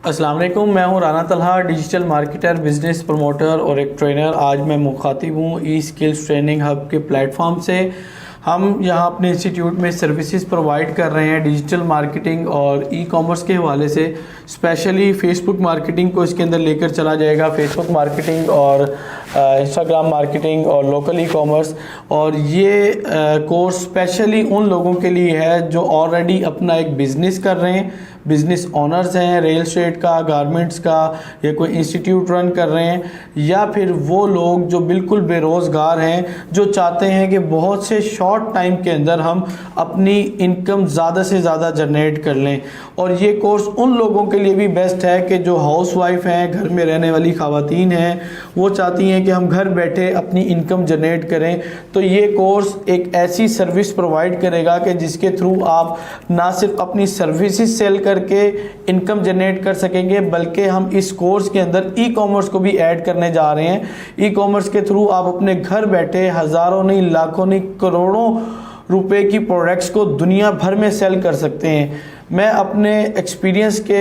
السلام علیکم، میں ہوں Rana Talha, digital marketer, business promoter اور ایک ٹرینر۔ آج میں مخاطب ہوں ای اسکلز ٹریننگ ہب کے پلیٹ فارم سے۔ ہم یہاں اپنے انسٹیٹیوٹ میں سروسز پرووائڈ کر رہے ہیں ڈیجیٹل مارکیٹنگ اور ای کامرس کے حوالے سے، اسپیشلی فیس بک مارکیٹنگ کو اس کے اندر لے کر چلا جائے گا، فیس بک مارکیٹنگ اور انسٹاگرام مارکیٹنگ اور لوکل ای کامرس۔ اور یہ کورس اسپیشلی ان لوگوں کے لیے ہے جو آلریڈی اپنا ایک بزنس کر رہے ہیں، بزنس اونرز ہیں، ریل اسٹیٹ کا، گارمنٹس کا، یا کوئی انسٹیٹیوٹ رن کر رہے ہیں، یا پھر وہ لوگ جو بالکل بے روزگار ہیں، جو چاہتے ہیں کہ بہت سے شارٹ ٹائم کے اندر ہم اپنی انکم زیادہ سے زیادہ جنریٹ کر لیں۔ اور یہ کورس ان لوگوں کے لیے بھی بیسٹ ہے کہ جو ہاؤس وائف ہیں، گھر میں رہنے والی خواتین ہیں، وہ چاہتی ہیں کہ ہم گھر بیٹھے اپنی انکم جنریٹ کریں۔ تو یہ کورس ایک ایسی سروس پرووائڈ کرے گا کہ جس کے تھرو آپ نہ صرف اپنی سروسز سیل کر کے انکم جنریٹ کر سکیں گے، بلکہ ہم اس کورس کے اندر ای کامرس کو بھی ایڈ کرنے جا رہے ہیں۔ ای کامرس کے تھرو آپ اپنے گھر بیٹھے ہزاروں نہیں، لاکھوں نہیں، کروڑوں روپے کی پروڈکٹس کو دنیا بھر میں سیل کر سکتے ہیں۔ میں اپنے ایکسپیرینس کے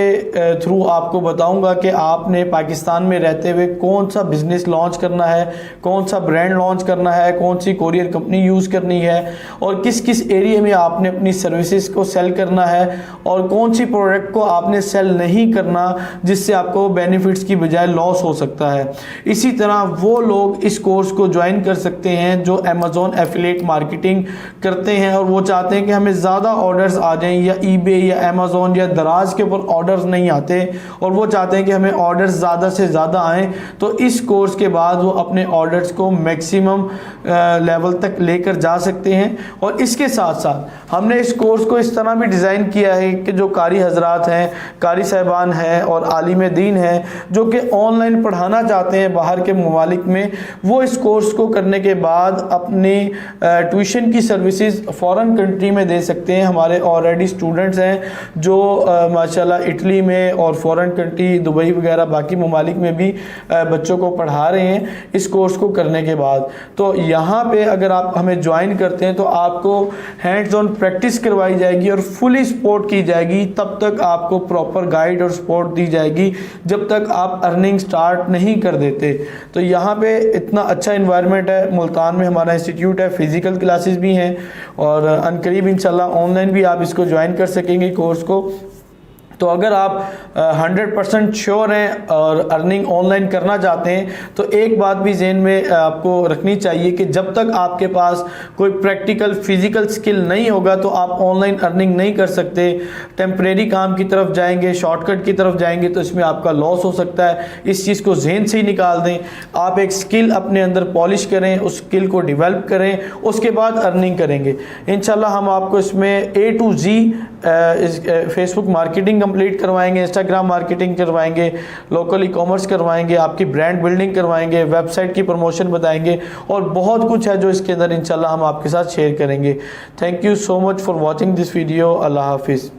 تھرو آپ کو بتاؤں گا کہ آپ نے پاکستان میں رہتے ہوئے کون سا بزنس لانچ کرنا ہے، کون سا برانڈ لانچ کرنا ہے، کون سی کوریئر کمپنی یوز کرنی ہے، اور کس کس ایریا میں آپ نے اپنی سروسز کو سیل کرنا ہے، اور کون سی پروڈکٹ کو آپ نے سیل نہیں کرنا جس سے آپ کو بینیفٹس کی بجائے لاس ہو سکتا ہے۔ اسی طرح وہ لوگ اس کورس کو جوائن کر سکتے ہیں جو امیزون ایفیلیٹ مارکیٹنگ کرتے ہیں اور وہ چاہتے ہیں کہ ہمیں زیادہ آرڈرز آ جائیں، یا ای بے یا امیزون یا دراز کے اوپر آرڈرز نہیں آتے اور وہ چاہتے ہیں کہ ہمیں آرڈرز زیادہ سے زیادہ آئیں۔ تو اس کورس کے بعد وہ اپنے آرڈرز کو میکسیمم لیول تک لے کر جا سکتے ہیں۔ اور اس کے ساتھ ساتھ ہم نے اس کورس کو اس طرح بھی ڈیزائن کیا ہے کہ جو قاری حضرات ہیں، قاری صاحبان ہیں اور عالم دین ہیں جو کہ آن لائن پڑھانا چاہتے ہیں باہر کے ممالک میں، وہ اس کورس کو کرنے کے بعد اپنی ٹیوشن کی سروسز فورن کنٹری میں دے سکتے ہیں۔ ہمارے آلریڈی اسٹوڈنٹس ہیں جو ماشاءاللہ اٹلی میں اور فورن کنٹری، دبئی وغیرہ باقی ممالک میں بھی بچوں کو پڑھا رہے ہیں اس کورس کو کرنے کے بعد۔ تو یہاں پہ اگر آپ ہمیں جوائن کرتے ہیں تو آپ کو ہینڈز آن پریکٹس کروائی جائے گی اور فلی سپورٹ کی جائے گی، تب تک آپ کو پراپر گائیڈ اور سپورٹ دی جائے گی جب تک آپ ارننگ سٹارٹ نہیں کر دیتے۔ تو یہاں پہ اتنا اچھا انوائرمنٹ ہے، ملتان میں ہمارا انسٹیٹیوٹ ہے، فزیکل کلاسز بھی ہیں، اور عنقریب انشاءاللہ آن لائن بھی آپ اس کو جوائن کر سکیں گے کورس کو۔ تو اگر آپ 100% شیور ہیں اور ارننگ آن لائن کرنا چاہتے ہیں تو ایک بات بھی ذہن میں آپ کو رکھنی چاہیے کہ جب تک آپ کے پاس کوئی پریکٹیکل فزیکل سکل نہیں ہوگا تو آپ آن لائن ارننگ نہیں کر سکتے۔ ٹیمپریری کام کی طرف جائیں گے، شارٹ کٹ کی طرف جائیں گے تو اس میں آپ کا لاس ہو سکتا ہے۔ اس چیز کو ذہن سے ہی نکال دیں۔ آپ ایک سکل اپنے اندر پالش کریں، اس سکل کو ڈیولپ کریں، اس کے بعد ارننگ کریں گے انشاءاللہ۔ ہم آپ کو اس میں A to Z Facebook marketing complete کروائیں گے، انسٹاگرام مارکیٹنگ کروائیں گے، لوکل ای کامرس کروائیں گے، آپ کی برانڈ بلڈنگ کروائیں گے، ویب سائٹ کی پروموشن بتائیں گے، اور بہت کچھ ہے جو اس کے اندر انشاءاللہ ہم آپ کے ساتھ شیئر کریں گے۔ Thank you so much for watching this video. اللہ حافظ۔